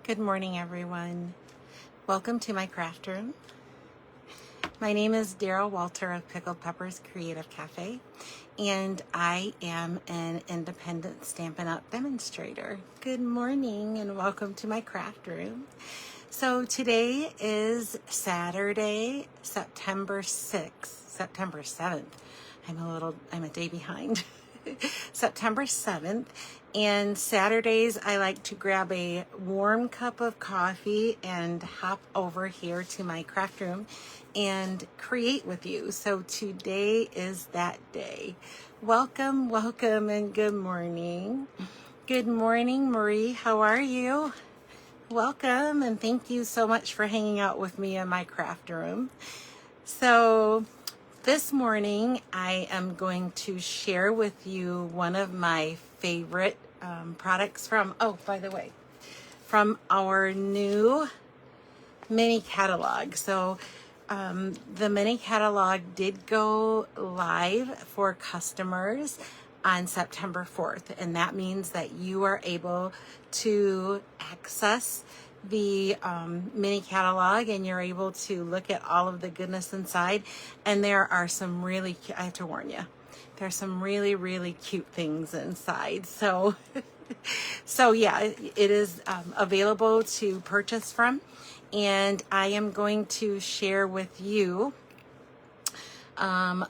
Good morning, everyone. Welcome to my craft room. My name is Daryl Walter of Pickled Peppers Creative Cafe, and I am an independent Stampin' Up! Demonstrator. Good morning and welcome to my craft room. So today is Saturday, September 6th, September 7th. I'm a day behind. September 7th, and Saturdays I like to grab a warm cup of coffee and hop over here to my craft room and create with you. So today is that day. Welcome, welcome, and good morning. Good morning, Marie. How are you? Welcome, and thank you so much for hanging out with me in my craft room. So this morning, I am going to share with you one of my favorite products from our new mini catalog. So the mini catalog did go live for customers on September 4th, and that means that you are able to access the mini catalog and you're able to look at all of the goodness inside. And there are some really, I have to warn you, there's some really, really cute things inside. So, yeah, it is available to purchase from, and I am going to share with you one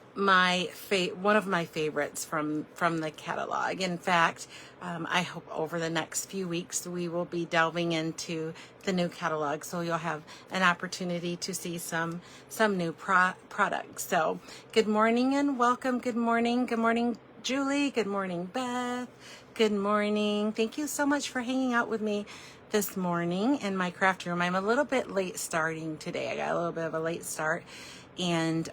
of my favorites from the catalog. In fact, I hope over the next few weeks we will be delving into the new catalog, so you'll have an opportunity to see some new products. So good morning and welcome. Good morning Julie. Good morning Beth. Good morning. Thank you so much for hanging out with me this morning in my craft room. I'm a little bit late starting today. I got a little bit of a late start, and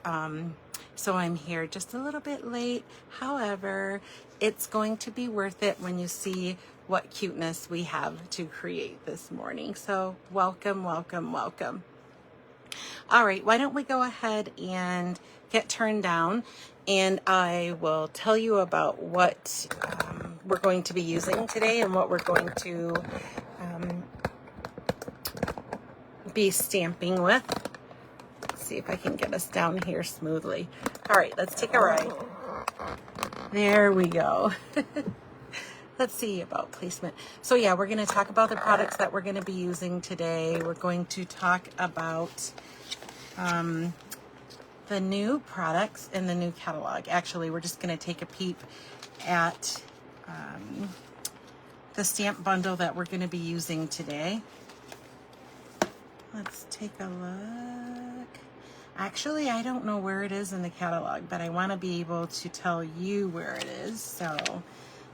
so I'm here just a little bit late. However, it's going to be worth it when you see what cuteness we have to create this morning. So welcome, welcome, welcome. All right, why don't we go ahead and get turned down, and I will tell you about what we're going to be using today and what we're going to be stamping with. See if I can get us down here smoothly. All right, let's take a ride. There we go. Let's see about placement. So yeah, we're going to talk about the products that we're going to be using today. We're going to talk about the new products in the new catalog. Actually, we're just going to take a peep at the stamp bundle that we're going to be using today. Let's take a look. Actually, I don't know where it is in the catalog, but I want to be able to tell you where it is, so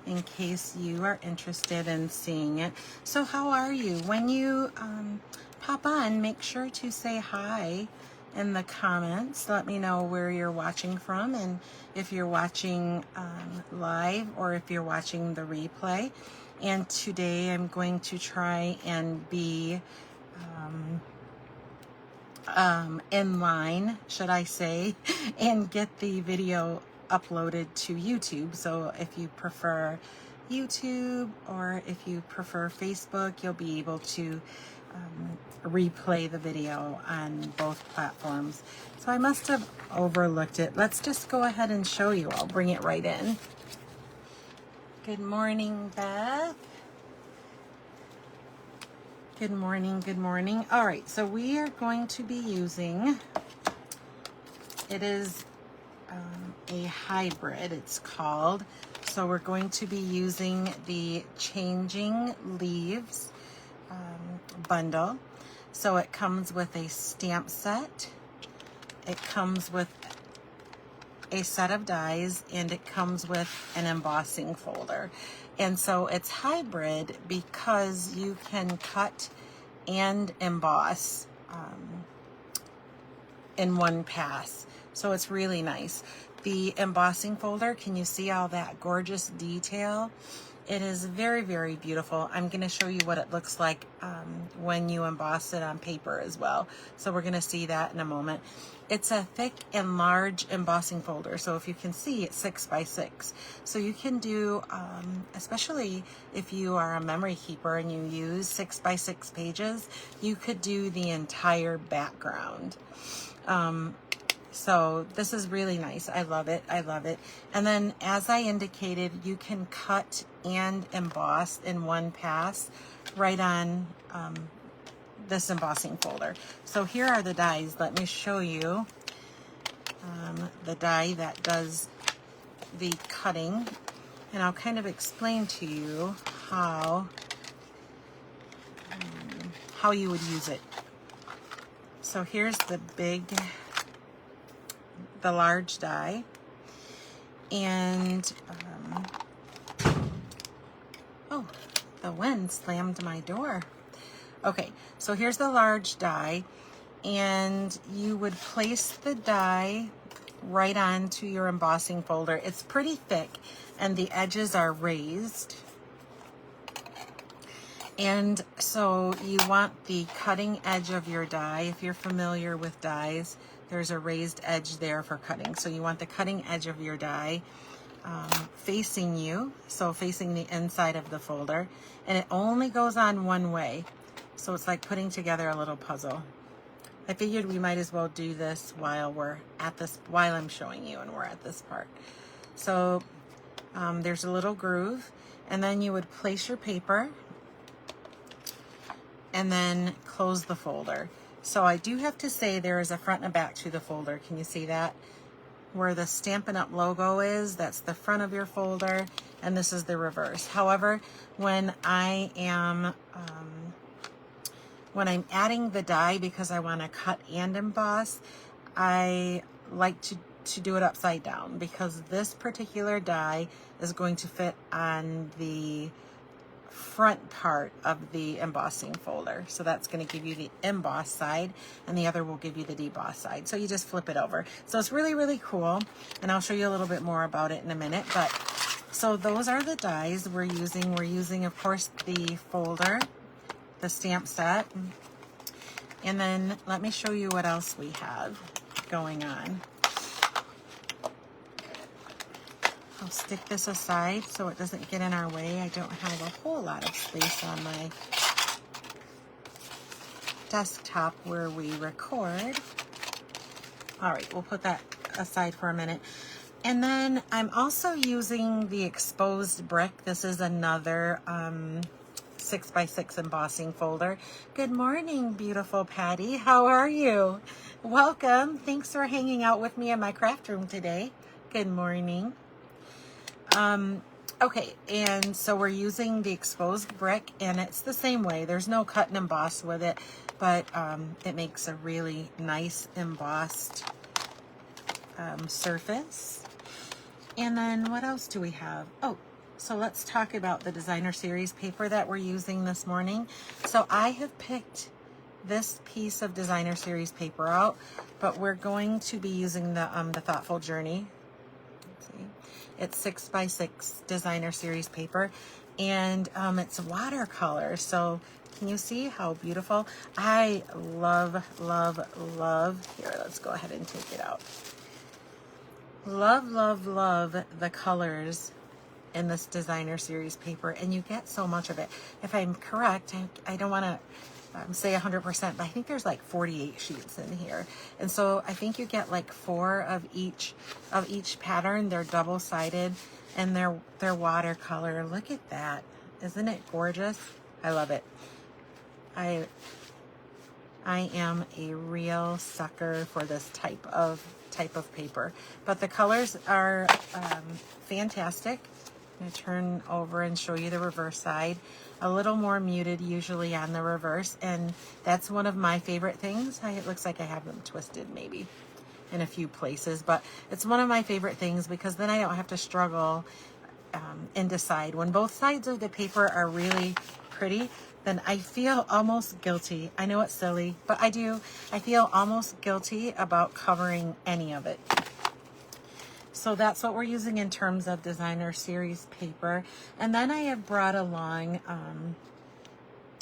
in case you are interested in seeing it. So how are you? When you pop on, make sure to say hi in the comments. Let me know where you're watching from, and if you're watching live or if you're watching the replay. And today I'm going to try and be in line, should I say, and get the video uploaded to YouTube. So if you prefer YouTube or if you prefer Facebook, you'll be able to replay the video on both platforms. So I must have overlooked it. Let's just go ahead and show you. I'll bring it right in. Good morning, Beth. Good morning, good morning. All right, so we are going to be using, it is a hybrid, it's called. So we're going to be using the Changing Leaves bundle. So it comes with a stamp set, it comes with a set of dies, and it comes with an embossing folder. And so it's hybrid because you can cut and emboss in one pass. So it's really nice. The embossing folder, can you see all that gorgeous detail it is very, very beautiful. I'm going to show you what it looks like when you emboss it on paper as well. So we're going to see that in a moment. It's a thick and large embossing folder. So if you can see, it's 6 by 6. So you can do, especially if you are a memory keeper and you use 6 by 6 pages, you could do the entire background. So this is really nice. I love it. I love it. And then as I indicated, you can cut and emboss in one pass right on this embossing folder. So here are the dies. Let me show you the die that does the cutting, and I'll kind of explain to you how you would use it. So here's the large die, and oh, the wind slammed my door. Okay, so here's the large die, and you would place the die right onto your embossing folder. It's pretty thick, and the edges are raised. And so you want the cutting edge of your die. If you're familiar with dies, there's a raised edge there for cutting. So you want the cutting edge of your die facing you, so facing the inside of the folder. And it only goes on one way. So it's like putting together a little puzzle. I figured we might as well do this while I'm showing you and we're at this part. So there's a little groove, and then you would place your paper and then close the folder. So I do have to say there is a front and a back to the folder. Can you see that? Where the Stampin' Up logo is, that's the front of your folder, and this is the reverse. However, when I'm adding the die, because I want to cut and emboss, I like to do it upside down, because this particular die is going to fit on the front part of the embossing folder. So that's going to give you the emboss side, and the other will give you the deboss side. So you just flip it over. So it's really, really cool, and I'll show you a little bit more about it in a minute. But so those are the dies we're using. We're using, of course, the folder, the stamp set, and then let me show you what else we have going on. I'll stick this aside so it doesn't get in our way. I don't have a whole lot of space on my desktop where we record. All right, we'll put that aside for a minute. And then I'm also using the exposed brick. This is another 6 by 6 embossing folder. Good morning, beautiful Patty. How are you? Welcome. Thanks for hanging out with me in my craft room today. Good morning. Okay, and so we're using the exposed brick, and it's the same way. There's no cut and emboss with it, but it makes a really nice embossed surface. And then what else do we have? Oh, so let's talk about the designer series paper that we're using this morning. So I have picked this piece of designer series paper out, but we're going to be using the Thoughtful Journey. Let's see. It's 6 by 6 designer series paper, and it's watercolor. So can you see how beautiful? I love, love, love. Here, let's go ahead and take it out. Love, love, love the colors in this designer series paper, and you get so much of it. If I'm correct, I don't want to say 100%, but I think there's like 48 sheets in here, and so I think you get like 4 of each pattern. They're double-sided, and they're watercolor. Look at that! Isn't it gorgeous? I love it. I am a real sucker for this type of paper, but the colors are fantastic. I'm going to turn over and show you the reverse side. A little more muted usually on the reverse, and that's one of my favorite things. It looks like I have them twisted maybe in a few places, but it's one of my favorite things because then I don't have to struggle and decide. When both sides of the paper are really pretty, then I feel almost guilty. I know it's silly, but I do. I feel almost guilty about covering any of it. So that's what we're using in terms of designer series paper. And then I have brought along,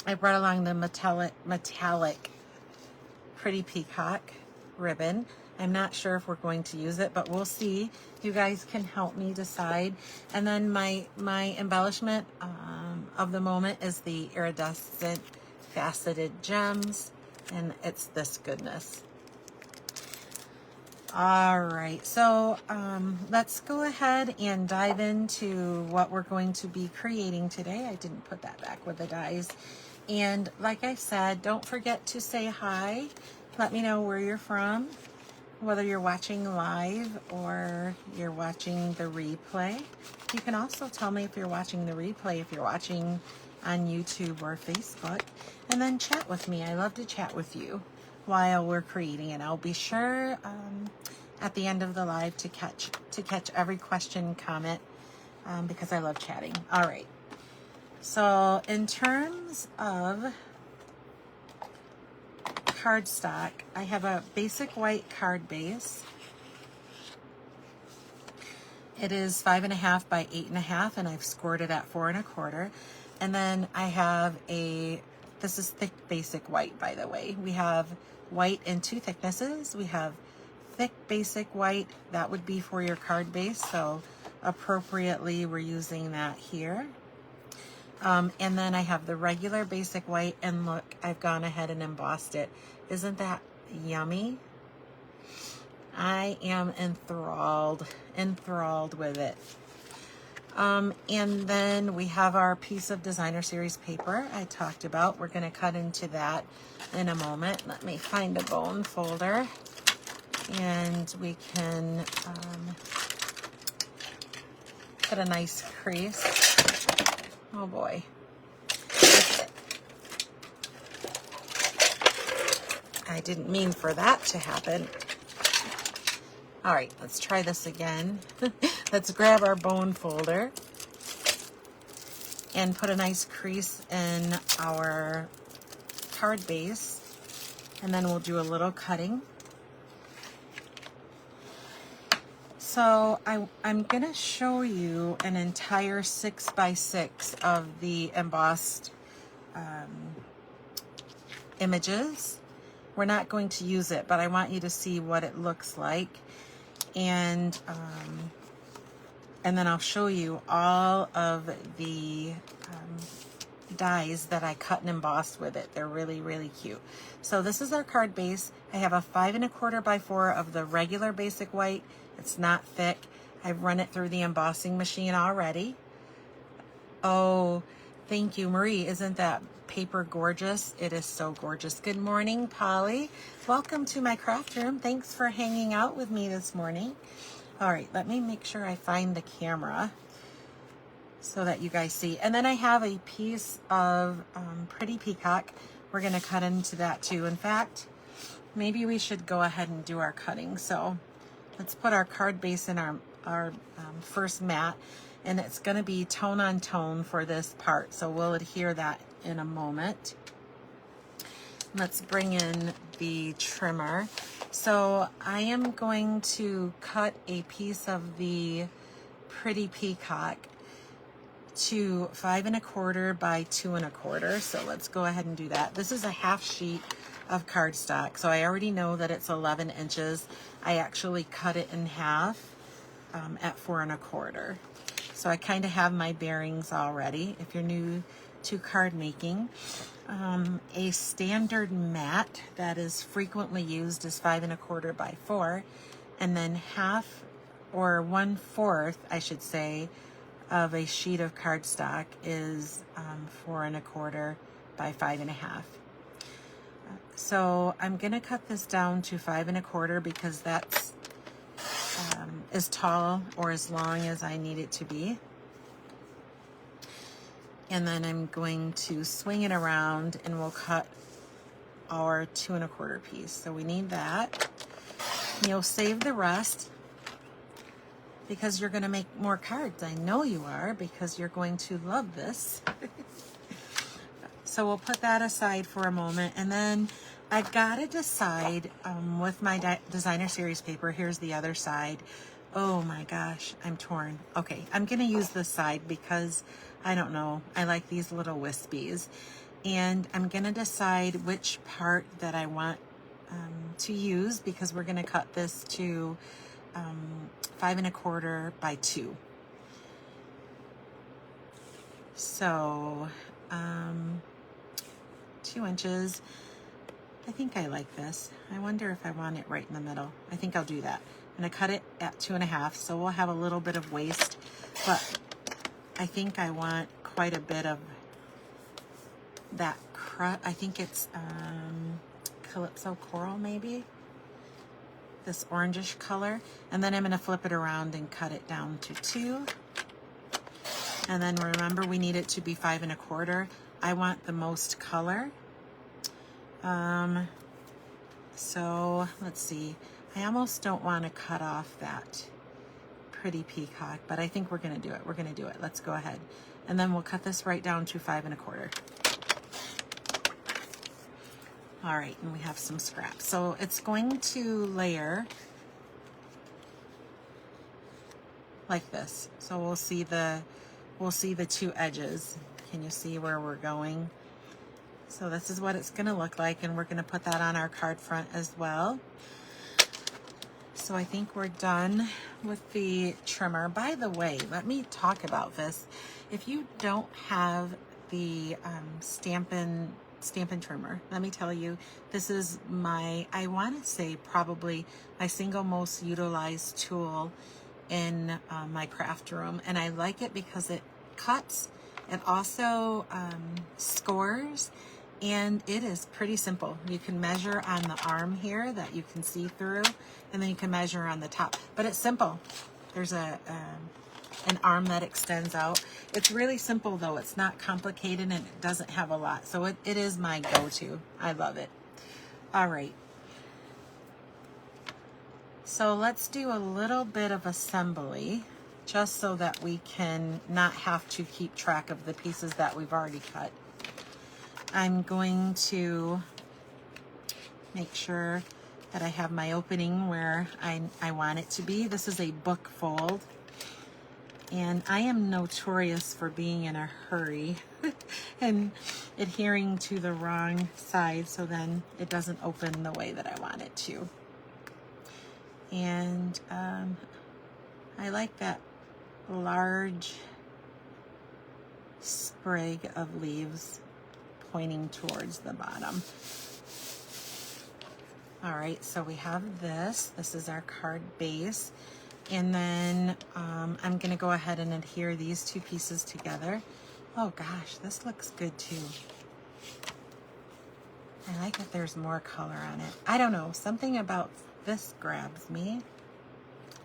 the metallic Pretty Peacock ribbon. I'm not sure if we're going to use it, but we'll see. You guys can help me decide. And then my embellishment of the moment is the iridescent faceted gems, and it's this goodness. All right, so let's go ahead and dive into what we're going to be creating today. I didn't put that back with the dies. And like I said, don't forget to say hi. Let me know where you're from, whether you're watching live or you're watching the replay. You can also tell me if you're watching the replay, if you're watching on YouTube or Facebook, and then chat with me. I love to chat with you while we're creating it. I'll be sure at the end of the live to catch every question, comment, because I love chatting. All right. So in terms of cardstock, I have a basic white card base. It is 5.5 by 8.5, and I've scored it at 4 1/4. And then I have this is thick basic white, by the way. We have white in 2 thicknesses. We have thick basic white, that would be for your card base, so appropriately we're using that here. And then I have the regular basic white, and look, I've gone ahead and embossed it. Isn't that yummy? I am enthralled with it. And then we have our piece of designer series paper I talked about. We're going to cut into that in a moment. Let me find a bone folder, and we can put a nice crease. Oh boy. I didn't mean for that to happen. All right, let's try this again. Let's grab our bone folder and put a nice crease in our card base, and then we'll do a little cutting. So I'm going to show you an entire 6x6 of the embossed images. We're not going to use it, but I want you to see what it looks like. And then I'll show you all of the dies that I cut and embossed with it. They're really, really cute. So this is our card base. I have a 5 1/4 by 4 of the regular basic white. It's not thick. I've run it through the embossing machine already. Oh, thank you, Marie. Isn't that paper gorgeous? It is so gorgeous. Good morning, Polly. Welcome to my craft room. Thanks for hanging out with me this morning. All right, let me make sure I find the camera so that you guys see. And then I have a piece of Pretty Peacock. We're going to cut into that too. In fact, maybe we should go ahead and do our cutting. So let's put our card base in our first mat, and it's going to be tone on tone for this part. So we'll adhere that in a moment. Let's bring in the trimmer. So I am going to cut a piece of the Pretty Peacock to 5 1/4 by 2 1/4. So let's go ahead and do that. This is a half sheet of cardstock, so I already know that it's 11 inches. I actually cut it in half at 4 1/4. So I kind of have my bearings already. If you're new to card making, a standard mat that is frequently used is 5 1/4 by 4, and then half or 1/4, I should say, of a sheet of cardstock is 4 1/4 by 5 1/2. So I'm going to cut this down to 5 1/4 because that's as tall or as long as I need it to be. And then I'm going to swing it around, and we'll cut our 2 1/4 piece. So we need that. You'll save the rest because you're going to make more cards. I know you are, because you're going to love this. So we'll put that aside for a moment, and then I've got to decide with my designer series paper. Here's the other side. Oh my gosh, I'm torn. Okay, I'm gonna use this side because I don't know. I like these little wispies. And I'm gonna decide which part that I want to use because we're gonna cut this to 5 1/4 by 2. So 2 inches. I think I like this. I wonder if I want it right in the middle. I think I'll do that. I'm gonna cut it at 2 1/2, so we'll have a little bit of waste, but I think I want quite a bit of that I think it's Calypso Coral maybe, this orangish color. And then I'm gonna flip it around and cut it down to 2. And then remember, we need it to be 5 1/4. I want the most color. So let's see. I almost don't want to cut off that pretty peacock, but I think we're going to do it. We're going to do it. Let's go ahead. And then we'll cut this right down to 5 1/4. All right, and we have some scraps. So it's going to layer like this. So we'll see the 2 edges. Can you see where we're going? So this is what it's going to look like, and we're going to put that on our card front as well. So I think we're done with the trimmer. By the way, let me talk about this. If you don't have the Stampin' trimmer, let me tell you, this is my, I want to say probably my single most utilized tool in my craft room. And I like it because it cuts, it also scores, and it is pretty simple. You can measure on the arm here that you can see through, and then you can measure on the top. But it's simple. There's an arm that extends out. It's really simple though. It's not complicated and it doesn't have a lot. So it is my go-to. I love it. All right. So let's do a little bit of assembly just so that we can not have to keep track of the pieces that we've already cut. I'm going to make sure that I have my opening where I want it to be. This is a book fold, and I am notorious for being in a hurry and adhering to the wrong side, so then it doesn't open the way that I want it to. And I like that large sprig of leaves pointing towards the bottom. All right, so we have this. This is our card base. And then I'm gonna go ahead and adhere these 2 pieces together. Oh gosh, this looks good too. I like that there's more color on it. I don't know, something about this grabs me.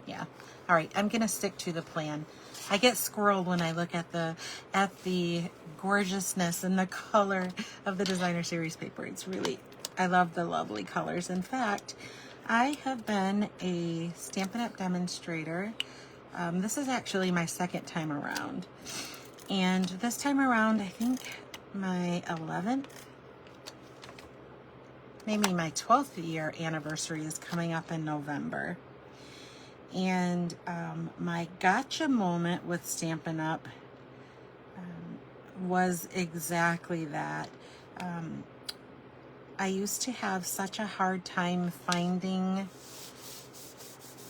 Yeah, all right, I'm gonna stick to the plan. I get squirreled when I look at the gorgeousness and the color of the designer series paper. It's really, I love the lovely colors. In fact, I have been a Stampin' Up! Demonstrator. This is actually my 2nd time around. And this time around, I think my 11th, maybe my 12th year anniversary is coming up in November. And my gotcha moment with Stampin' Up! Was exactly that. I used to have such a hard time finding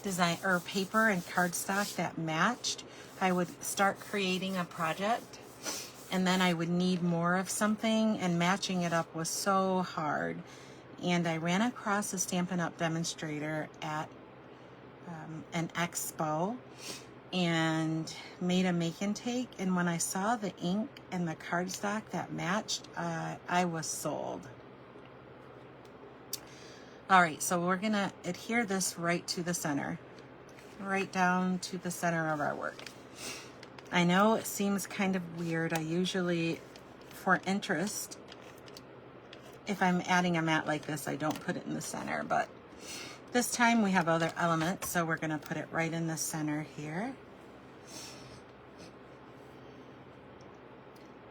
design or paper and cardstock that matched. I would start creating a project and then I would need more of something, and matching it up was so hard. And I ran across a Stampin' Up! Demonstrator at an expo and made a make and take, and when I saw the ink and the cardstock that matched, I was sold. All right, so we're gonna adhere this right to the center, right down to the center of our work. I know it seems kind of weird. I usually, for interest, if I'm adding a mat like this, I don't put it in the center, but this time we have other elements, so we're gonna put it right in the center here.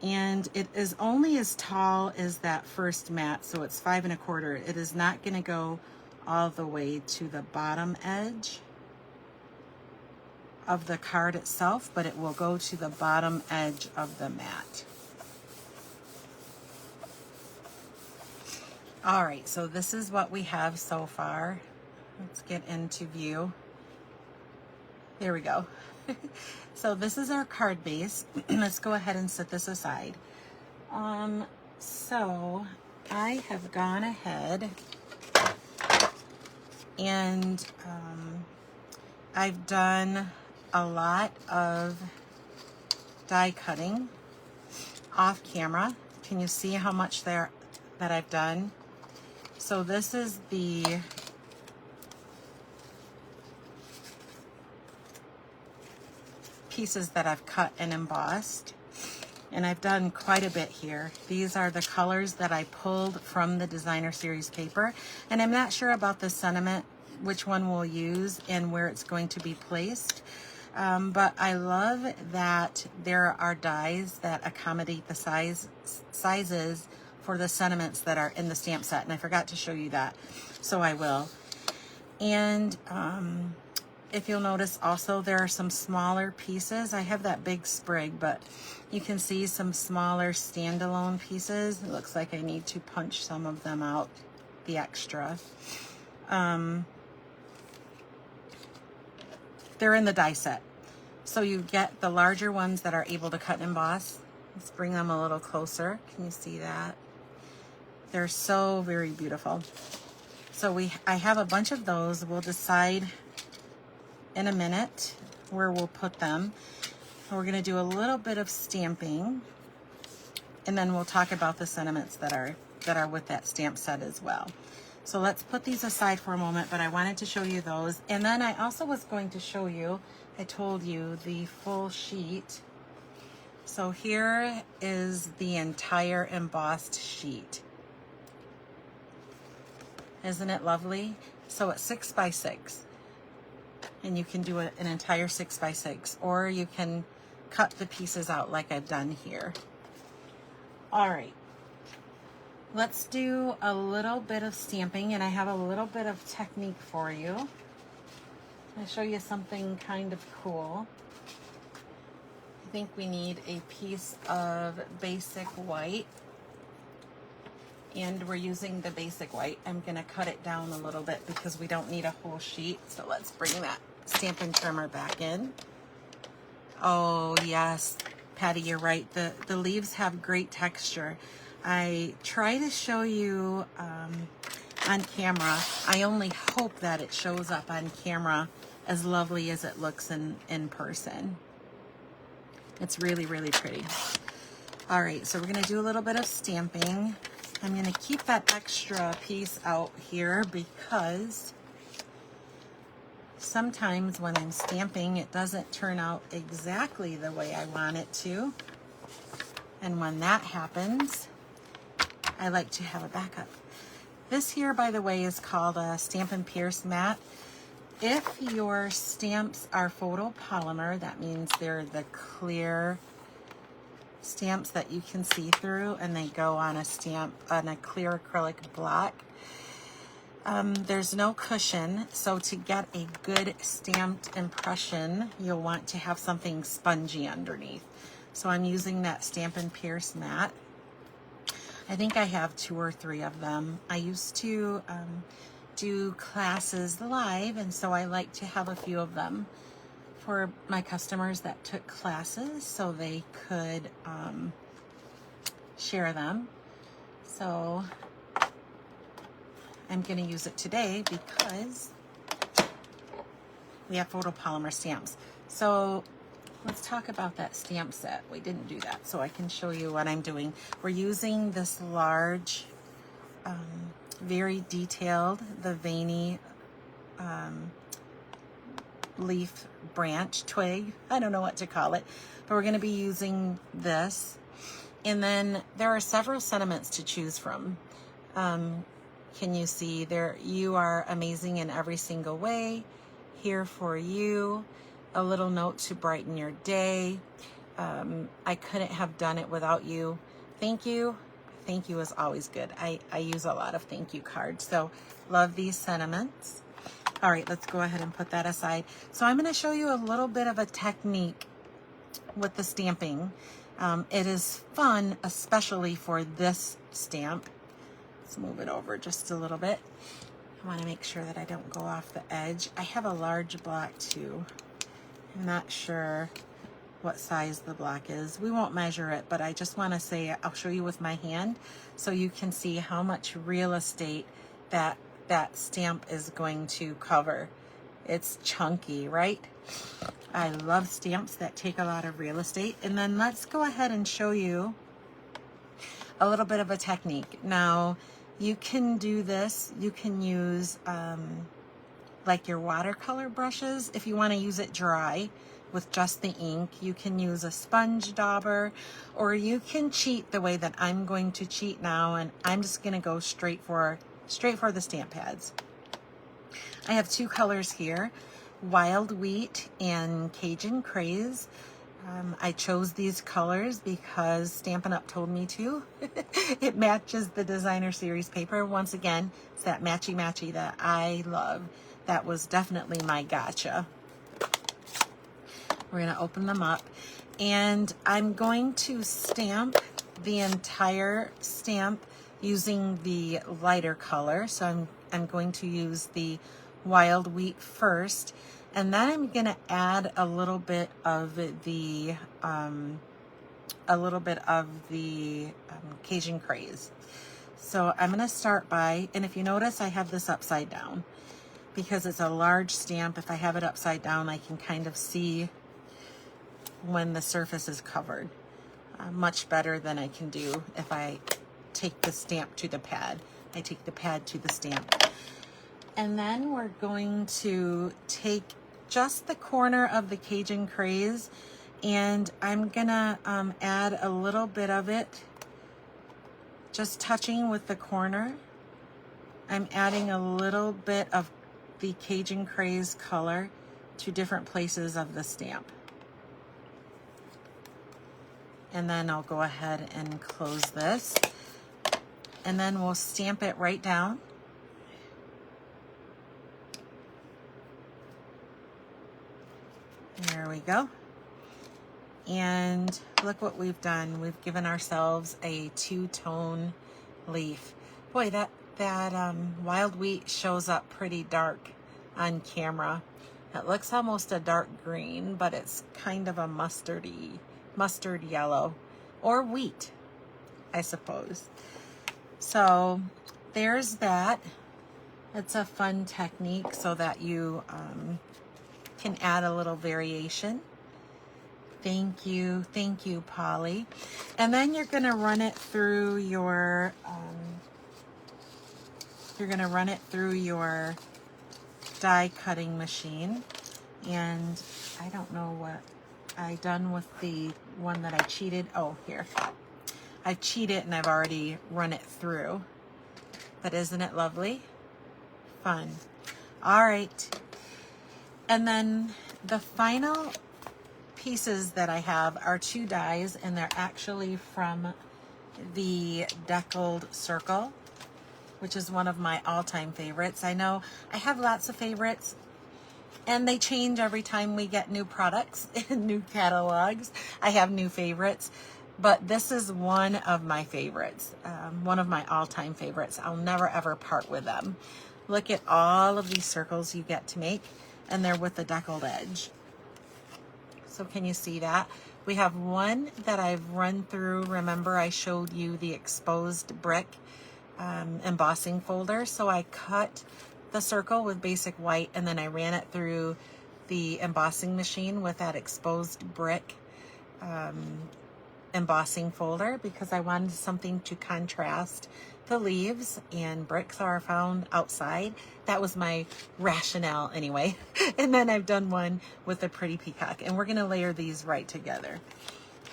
And it is only as tall as that first mat, so it's 5 1/4. It is not gonna go all the way to the bottom edge. of the card itself, but it will go to the bottom edge of the mat. All right, so this is what we have so far. Let's get into view. There we go. So this is our card base. Let's go ahead and set this aside. So I have gone ahead and I've done a lot of die cutting off camera. Can you see how much there that I've done? So this is the pieces that I've cut and embossed, and I've done quite a bit here. These are the colors that I pulled from the designer series paper, and I'm not sure about the sentiment, which one we'll use and where it's going to be placed, but I love that there are dies that accommodate the sizes for the sentiments that are in the stamp set, and I forgot to show you that, so I will. And if you'll notice also, there are some smaller pieces. I have that big sprig, but you can see some smaller standalone pieces. It looks like I need to punch some of them out, the extra. They're in the die set. So you get the larger ones that are able to cut and emboss. Let's bring them a little closer. Can you see that? They're so very beautiful. So I have a bunch of those. We'll decide in a minute where we'll put them. We're going to do a little bit of stamping, and then we'll talk about the sentiments that are with that stamp set as well. So let's put these aside for a moment, but I wanted to show you those. And then I also was going to show you, I told you, the full sheet. So here is the entire embossed sheet. Isn't it lovely? So it's 6 by 6. And you can do an entire 6 by 6, or you can cut the pieces out like I've done here. All right, let's do a little bit of stamping, and I have a little bit of technique for you. I'll show you something kind of cool. I think we need a piece of basic white, and we're using the basic white. I'm going to cut it down a little bit because we don't need a whole sheet. So let's bring that Stampin' Trimmer back in. Oh yes, Patty, you're right. The leaves have great texture. I try to show you on camera. I only hope that it shows up on camera as lovely as it looks in person. It's really, really pretty. All right, so we're going to do a little bit of stamping. I'm going to keep that extra piece out here because sometimes when I'm stamping, it doesn't turn out exactly the way I want it to. And when that happens, I like to have a backup. This here, by the way, is called a Stampin' Pierce mat. If your stamps are photopolymer, that means they're the clear stamps that you can see through, and they go on a clear acrylic block. There's no cushion, so to get a good stamped impression, you'll want to have something spongy underneath. So I'm using that Stampin' Pierce mat. I think I have 2 or 3 of them. I used to do classes live, and so I like to have a few of them for my customers that took classes so they could share them. So I'm going to use it today because we have photopolymer stamps. So let's talk about that stamp set. We didn't do that, so I can show you what I'm doing. We're using this large, very detailed, the veiny leaf branch, twig, I don't know what to call it, but we're going to be using this. And then there are several sentiments to choose from. Can you see there? You are amazing in every single way. Here for you. A little note to brighten your day. I couldn't have done it without you. Thank you. Thank you is always good. I use a lot of thank you cards. So love these sentiments. All right, let's go ahead and put that aside. So I'm going to show you a little bit of a technique with the stamping. It is fun, especially for this stamp. Let's move it over just a little bit. I want to make sure that I don't go off the edge. I have a large block too. I'm not sure what size the block is. We won't measure it, but I just want to say, I'll show you with my hand so you can see how much real estate that stamp is going to cover. It's chunky, right? I love stamps that take a lot of real estate. And then let's go ahead and show you a little bit of a technique. Now, you can do this. You can use like your watercolor brushes. If you want to use it dry with just the ink, you can use a sponge dauber, or you can cheat the way that I'm going to cheat now, and I'm just going to go straight for the stamp pads. I have two colors here, Wild Wheat and Cajun Craze. I chose these colors because Stampin' Up! Told me to. It matches the designer series paper. Once again, it's that matchy-matchy that I love. That was definitely my gotcha. We're going to open them up, and I'm going to stamp the entire stamp using the lighter color. So I'm going to use the Wild Wheat first, and then I'm going to add a little bit of the Cajun Craze. So I'm going to start by, and if you notice, I have this upside down because it's a large stamp. If I have it upside down, I can kind of see when the surface is covered much better than I can do if I take the stamp to the pad. I take the pad to the stamp. And then we're going to take just the corner of the Cajun Craze, and I'm gonna add a little bit of it, just touching with the corner. I'm adding a little bit of the Cajun Craze color to different places of the stamp. And then I'll go ahead and close this, and then we'll stamp it right down. There we go. And look what we've done. We've given ourselves a two-tone leaf. Boy, that Wild Wheat shows up pretty dark on camera. It looks almost a dark green, but it's kind of a mustard yellow, or wheat, I suppose. So there's that. It's a fun technique so that you can add a little variation. Thank you, Polly. And then you're going to run it through your die cutting machine. And I don't know what I done with the one that I cheated. Oh, here. I've cheated and I've already run it through. But isn't it lovely? Fun. All right. And then the final pieces that I have are two dies, and they're actually from the Deckled Circle, which is one of my all-time favorites. I know I have lots of favorites, and they change every time we get new products and new catalogs. I have new favorites, but this is one of my favorites, one of my all-time favorites. I'll never ever part with them. Look at all of these circles you get to make, and they're with the deckled edge. So can you see that? We have one that I've run through. Remember, I showed you the exposed brick embossing folder. So I cut the circle with basic white, and then I ran it through the embossing machine with that exposed brick embossing folder, because I wanted something to contrast the leaves, and bricks are found outside. That was my rationale anyway. And then I've done one with a pretty peacock, and we're going to layer these right together.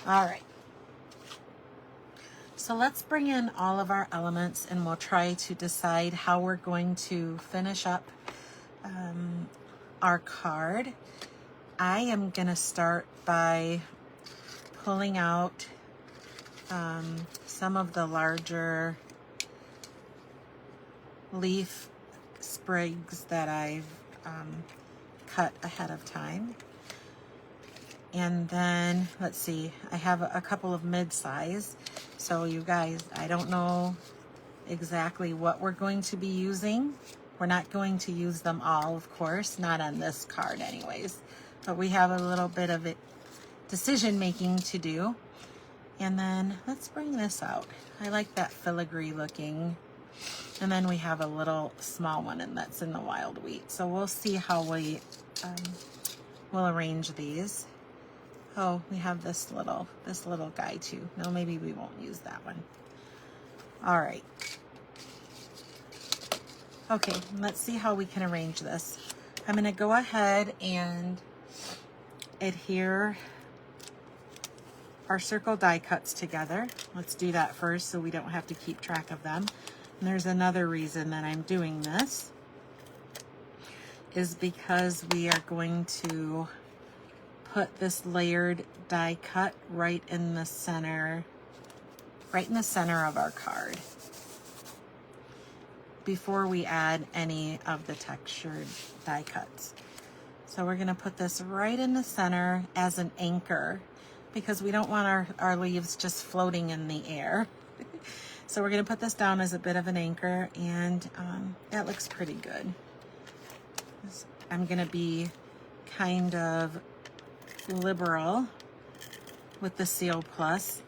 All right. So let's bring in all of our elements, and we'll try to decide how we're going to finish up our card. I am going to start by pulling out some of the larger leaf sprigs that I've cut ahead of time. And then, let's see, I have a couple of mid-size. So you guys, I don't know exactly what we're going to be using. We're not going to use them all, of course, not on this card anyways. But we have a little bit of it decision making to do. And then let's bring this out. I like that filigree looking. And then we have a little small one, and that's in the wild wheat. So we'll see how we will arrange these. Oh, we have this little guy too. No, maybe we won't use that one. All right. Okay, let's see how we can arrange this. I'm going to go ahead and adhere our circle die cuts together. Let's do that first so we don't have to keep track of them. And there's another reason that I'm doing this, is because we are going to put this layered die cut right in the center of our card before we add any of the textured die cuts. So we're going to put this right in the center as an anchor, because we don't want our leaves just floating in the air. So we're going to put this down as a bit of an anchor, and that looks pretty good. I'm going to be kind of liberal with the Seal Plus.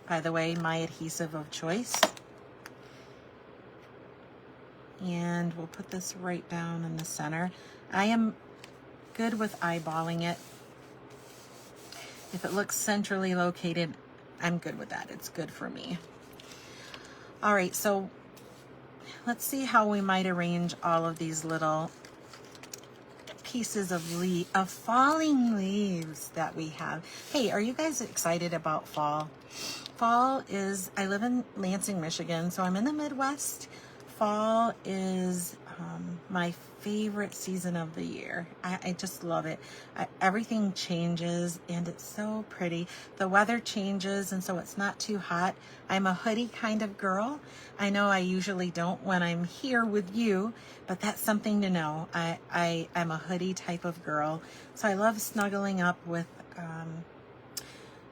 By the way, my adhesive of choice. And we'll put this right down in the center. I am good with eyeballing it. If it looks centrally located, I'm good with that. It's good for me. All right, so let's see how we might arrange all of these little pieces of falling leaves that we have. Hey, are you guys excited about fall? Fall is, I live in Lansing, Michigan, so I'm in the Midwest. Fall is my favorite season of the year. I just love it. Everything changes and it's so pretty. The weather changes, and so it's not too hot. I'm a hoodie kind of girl. I know I usually don't when I'm here with you, but that's something to know. I'm a hoodie type of girl. So I love snuggling up with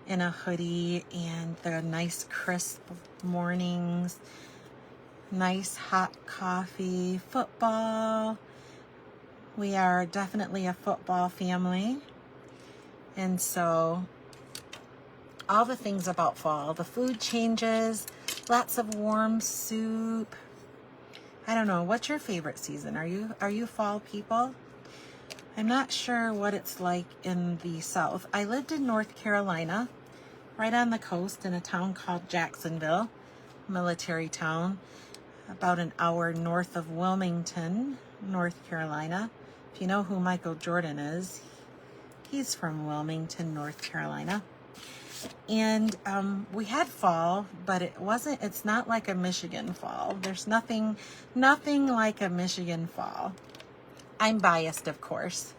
in a hoodie, and the nice crisp mornings, nice hot coffee, football. We are definitely a football family. And so all the things about fall, the food changes, lots of warm soup. I don't know, what's your favorite season? Are you fall people? I'm not sure what it's like in the South. I lived in North Carolina, right on the coast in a town called Jacksonville, military town, about an hour north of Wilmington, North Carolina. If you know who Michael Jordan is, he's from Wilmington, North Carolina. And we had fall, but it's not like a Michigan fall. There's nothing like a Michigan fall. I'm biased, of course.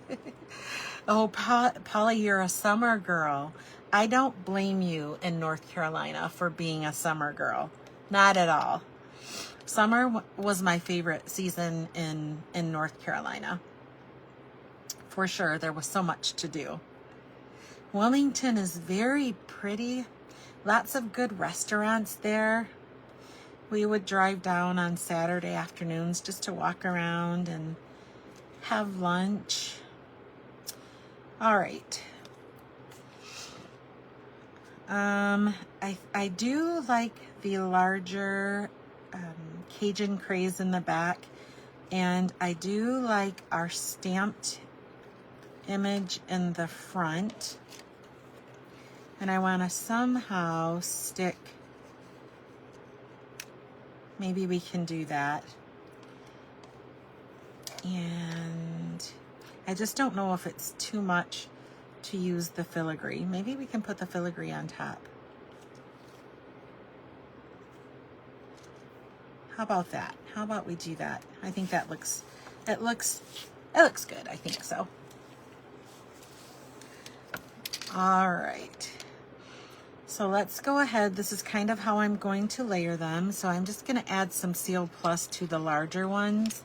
Oh, Polly, you're a summer girl. I don't blame you in North Carolina for being a summer girl. Not at all. Summer was my favorite season in North Carolina. For sure, there was so much to do. Wilmington is very pretty. Lots of good restaurants there. We would drive down on Saturday afternoons just to walk around and have lunch. All right. I do like the larger Cajun craze in the back, and I do like our stamped image in the front, and I want to somehow stick, maybe we can do that, and I just don't know if it's too much to use the filigree. Maybe we can put the filigree on top. How about that? How about we do that? I think that looks good. I think so. All right. So let's go ahead. This is kind of how I'm going to layer them. So I'm just going to add some Seal Plus to the larger ones.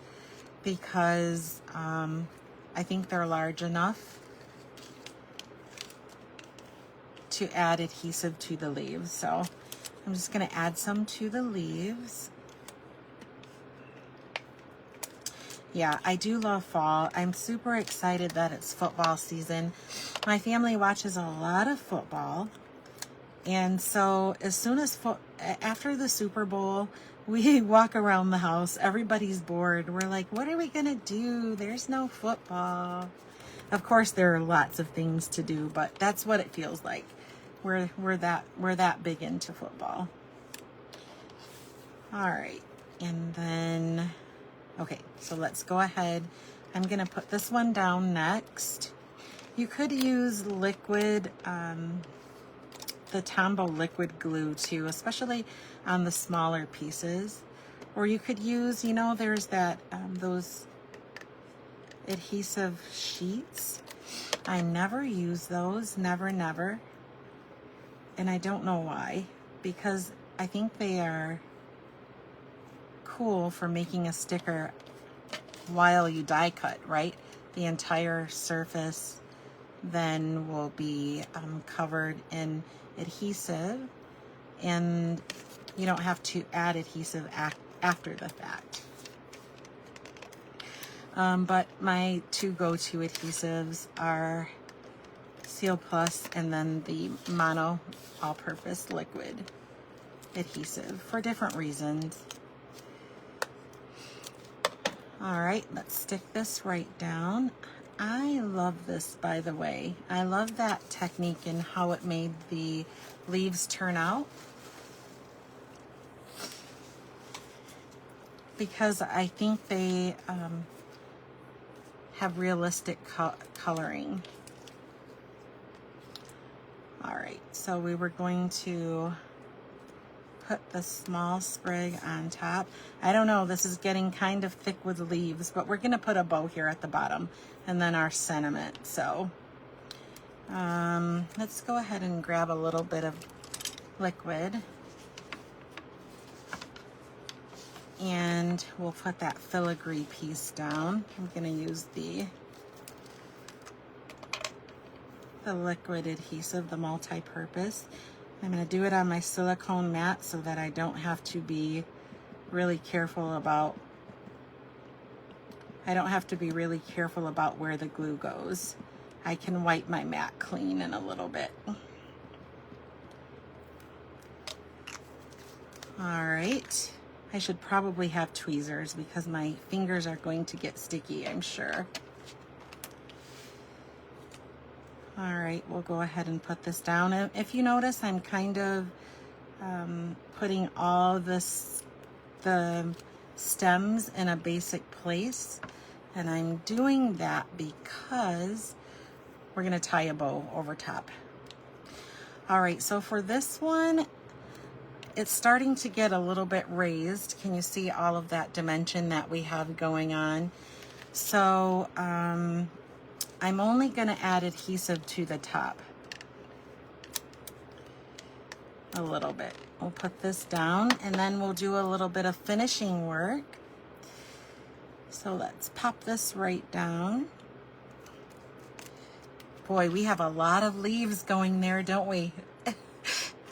because I think they're large enough to add adhesive to the leaves. So I'm just going to add some to the leaves. Yeah, I do love fall. I'm super excited that it's football season. My family watches a lot of football. And so as soon as after the Super Bowl, we walk around the house. Everybody's bored. We're like, what are we going to do? There's no football. Of course, there are lots of things to do, but that's what it feels like. We're that big into football. All right. And then, okay, so let's go ahead. I'm going to put this one down next. You could use liquid, the Tombow liquid glue too, especially on the smaller pieces. Or you could use, you know, there's that, those adhesive sheets. I never use those, never. And I don't know why, because I think they are cool for making a sticker while you die cut, right? The entire surface then will be covered in adhesive, and you don't have to add adhesive after the fact. But my two go-to adhesives are Seal Plus and then the Mono all-purpose liquid adhesive for different reasons. All right, let's stick this right down. I love this, by the way. I love that technique and how it made the leaves turn out, because I think they have realistic coloring. All right, so we were going to put the small sprig on top. I don't know, this is getting kind of thick with leaves, but we're gonna put a bow here at the bottom and then our sentiment. So let's go ahead and grab a little bit of liquid, and we'll put that filigree piece down. I'm gonna use the liquid adhesive, the multi-purpose. I'm going to do it on my silicone mat so that I don't have to be really careful about where the glue goes. I can wipe my mat clean in a little bit. All right. I should probably have tweezers because my fingers are going to get sticky, I'm sure. All right, we'll go ahead and put this down. And if you notice, I'm kind of putting all the stems in a basic place. And I'm doing that because we're gonna tie a bow over top. All right, so for this one, it's starting to get a little bit raised. Can you see all of that dimension that we have going on? So, I'm only going to add adhesive to the top a little bit. We'll put this down and then we'll do a little bit of finishing work. So let's pop this right down. Boy, we have a lot of leaves going there, don't we?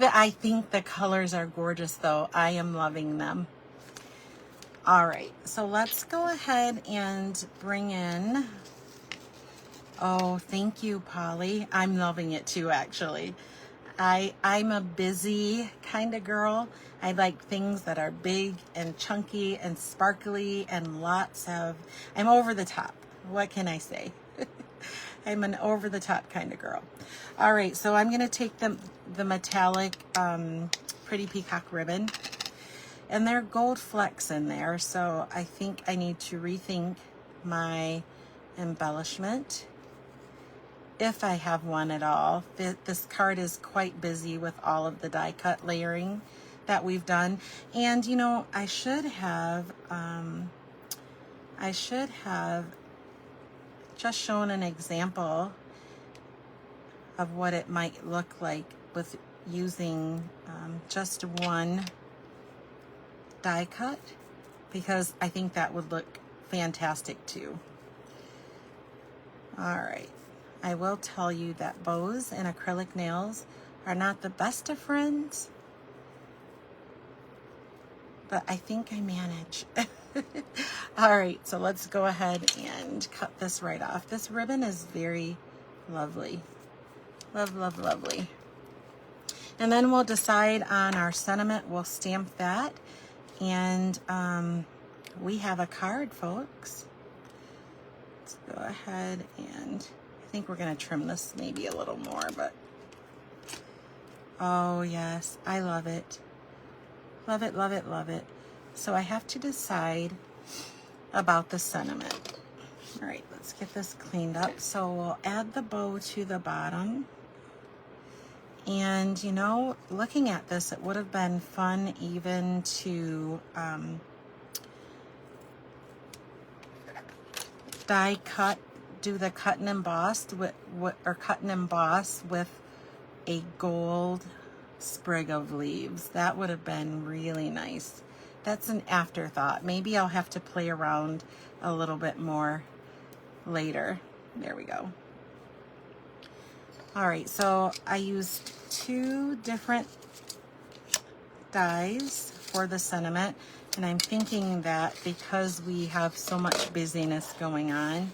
I think the colors are gorgeous though. I am loving them. All right, so let's go ahead and bring in, oh, thank you, Polly. I'm loving it too, actually. I'm a busy kind of girl. I like things that are big and chunky and sparkly and lots of, I'm over the top. What can I say? I'm an over the top kind of girl. All right, so I'm gonna take the metallic Pretty Peacock ribbon, and there are gold flecks in there, so I think I need to rethink my embellishment, if I have one at all. This card is quite busy with all of the die cut layering that we've done. And you know, I should have just shown an example of what it might look like with using just one die cut, because I think that would look fantastic too. All right. I will tell you that bows and acrylic nails are not the best of friends, but I think I manage. All right, so let's go ahead and cut this right off. This ribbon is very lovely. Love, love, lovely. And then we'll decide on our sentiment. We'll stamp that. And we have a card, folks. Let's go ahead and I think we're going to trim this maybe a little more, but oh yes, I love it. Love it, love it, love it. So I have to decide about the sentiment. All right, let's get this cleaned up. So we'll add the bow to the bottom. And, you know, looking at this, it would have been fun even to die cut, do the cut and embossed with, or cut and emboss with a gold sprig of leaves. That would have been really nice. That's an afterthought. Maybe I'll have to play around a little bit more later. There we go. All right, so I used 2 different dies for the sentiment, and I'm thinking that because we have so much busyness going on,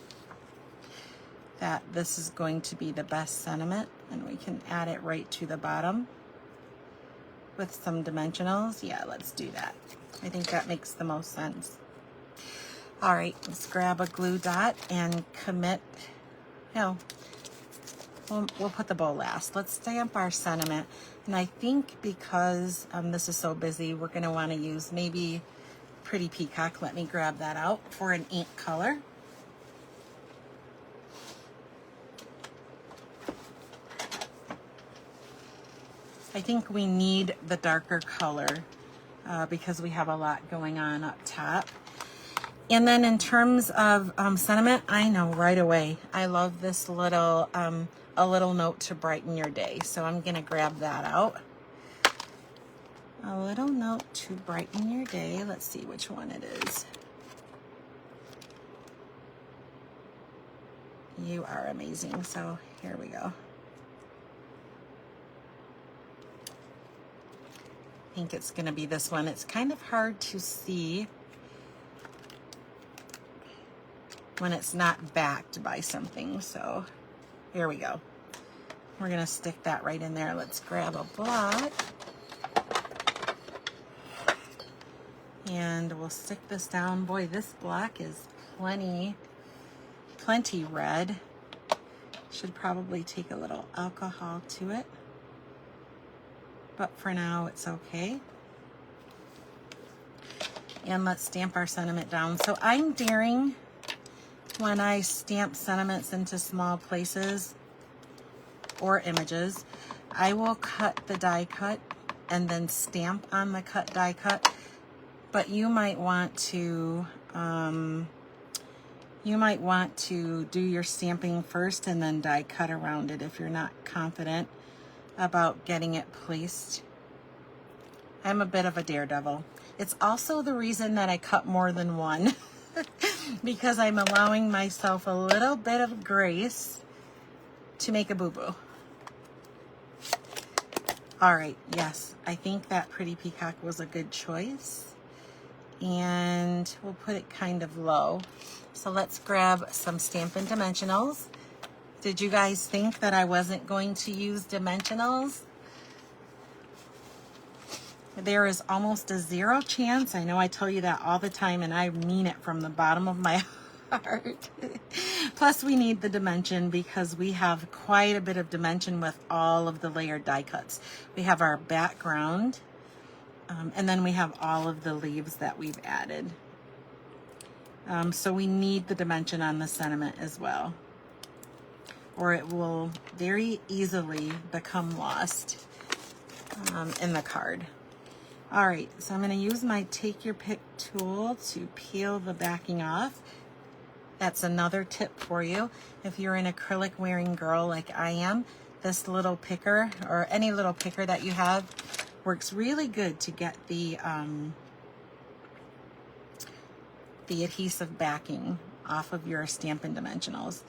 that this is going to be the best sentiment, and we can add it right to the bottom with some dimensionals. Yeah, let's do that. I think that makes the most sense. All right, let's grab a glue dot and commit. No, we'll put the bow last. Let's stamp our sentiment. And I think because this is so busy, we're going to want to use maybe Pretty Peacock. Let me grab that out for an ink color. I think we need the darker color because we have a lot going on up top. And then in terms of sentiment, I know right away, I love this little, a little note to brighten your day. So I'm gonna grab that out. A little note to brighten your day. Let's see which one it is. You are amazing. So here we go. I think it's gonna be this one. It's kind of hard to see when it's not backed by something. So here we go. We're gonna stick that right in there. Let's grab a block. And we'll stick this down. Boy, this block is plenty red. Should probably take a little alcohol to it. But for now, it's okay. And let's stamp our sentiment down. So I'm daring when I stamp sentiments into small places or images, I will cut the die cut and then stamp on the cut die cut. But you might want to do your stamping first and then die cut around it if you're not confident about getting it placed. I'm a bit of a daredevil. It's also the reason that I cut more than one because I'm allowing myself a little bit of grace to make a boo-boo. All right, yes, I think that Pretty Peacock was a good choice. And we'll put it kind of low. So let's grab some Stampin' Dimensionals. Did you guys think that I wasn't going to use dimensionals? There is almost a 0 chance. I know I tell you that all the time, and I mean it from the bottom of my heart. Plus, we need the dimension because we have quite a bit of dimension with all of the layered die cuts. We have our background, and then we have all of the leaves that we've added. So we need the dimension on the sentiment as well, or it will very easily become lost in the card. All right, so I'm going to use my Take Your Pick tool to peel the backing off. That's another tip for you. If you're an acrylic wearing girl like I am, this little picker or any little picker that you have works really good to get the the adhesive backing off of your Stampin' Dimensionals.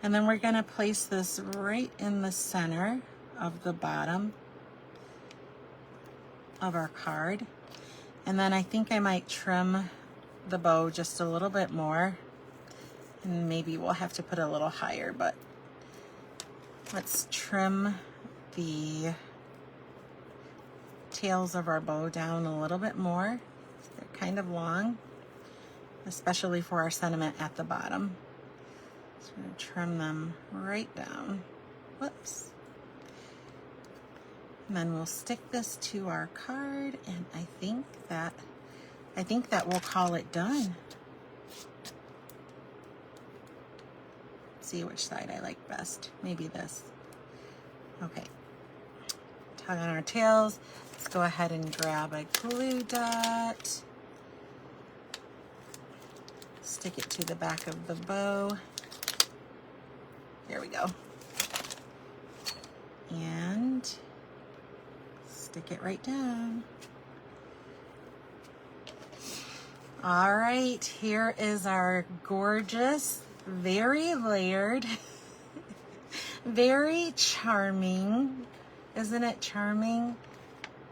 And then we're going to place this right in the center of the bottom of our card. And then I think I might trim the bow just a little bit more. And maybe we'll have to put a little higher, but let's trim the tails of our bow down a little bit more. They're kind of long, especially for our sentiment at the bottom. So I'm going to trim them right down. Whoops. And then we'll stick this to our card, and I think that we'll call it done. See which side I like best. Maybe this. Okay. Tug on our tails. Let's go ahead and grab a glue dot. Stick it to the back of the bow. There we go. And stick it right down. All right, here is our gorgeous, very layered, very charming. Isn't it charming?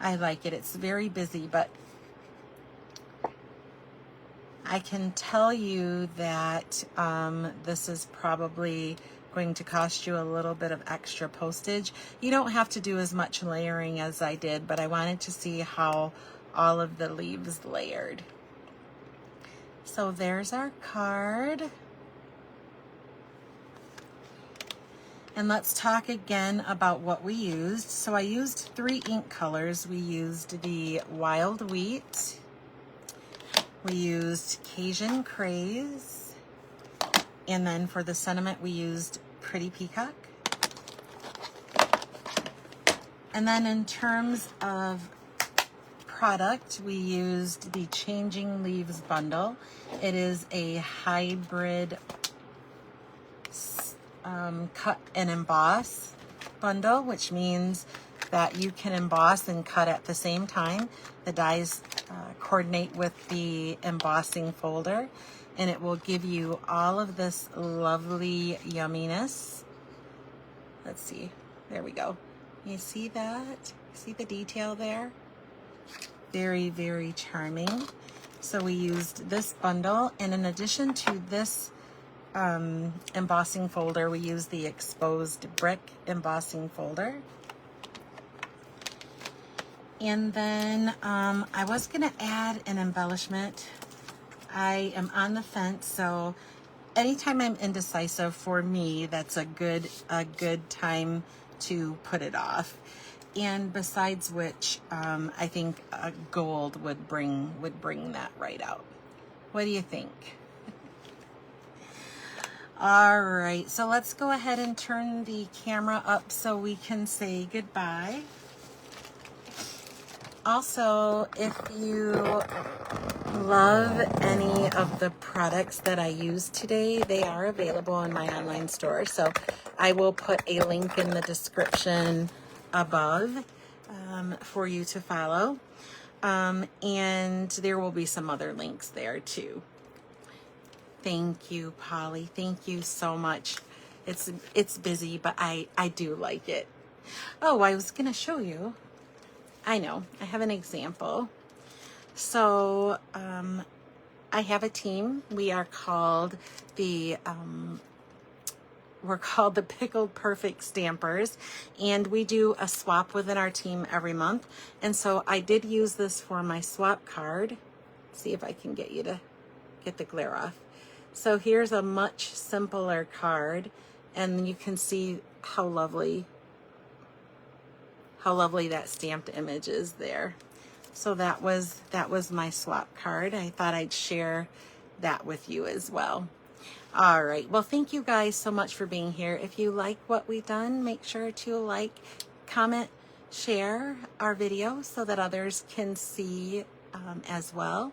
I like it. It's very busy, but I can tell you that this is probably going to cost you a little bit of extra postage. You don't have to do as much layering as I did, but I wanted to see how all of the leaves layered. So there's our card. And let's talk again about what we used. So I used 3 ink colors. We used the Wild Wheat. We used Cajun Craze. And then for the sentiment, we used Pretty Peacock. And then in terms of product, we used the Changing Leaves bundle. It is a hybrid cut and emboss bundle, which means that you can emboss and cut at the same time. The dies coordinate with the embossing folder, and it will give you all of this lovely yumminess. Let's see, there we go. You see that? See the detail there? Very, very charming. So we used this bundle, and in addition to this embossing folder, we used the exposed brick embossing folder. And then I was going to add an embellishment. I am on the fence, so anytime I'm indecisive, for me, that's a good time to put it off. And besides which, I think gold would bring that right out. What do you think? All right, so let's go ahead and turn the camera up so we can say goodbye. Also, if you love any of the products that I used today, they are available in my online store. So I will put a link in the description above for you to follow. And there will be some other links there too. Thank you, Polly. Thank you so much. It's busy, but I do like it. Oh, I was going to show you. I know. I have an example. So I have a team. We are called the Pickled Perfect Stampers, and we do a swap within our team every month. And so I did use this for my swap card. See if I can get you to get the glare off. So here's a much simpler card, and you can see how lovely that stamped image is there. So that was my swap card. I thought I'd share that with you as well. All right, well, thank you guys so much for being here. If you like what we've done, make sure to like, comment, share our video so that others can see as well.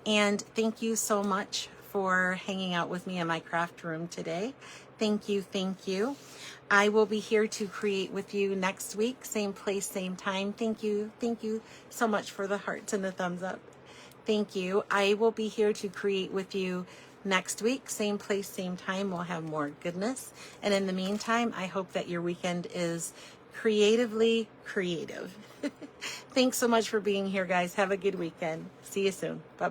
And thank you so much for hanging out with me in my craft room today. Thank you, thank you. I will be here to create with you next week, same place, same time. Thank you so much for the hearts and the thumbs up. Thank you. I will be here to create with you next week. Same place, same time. We'll have more goodness. And in the meantime, I hope that your weekend is creatively creative. Thanks so much for being here, guys. Have a good weekend. See you soon. Bye.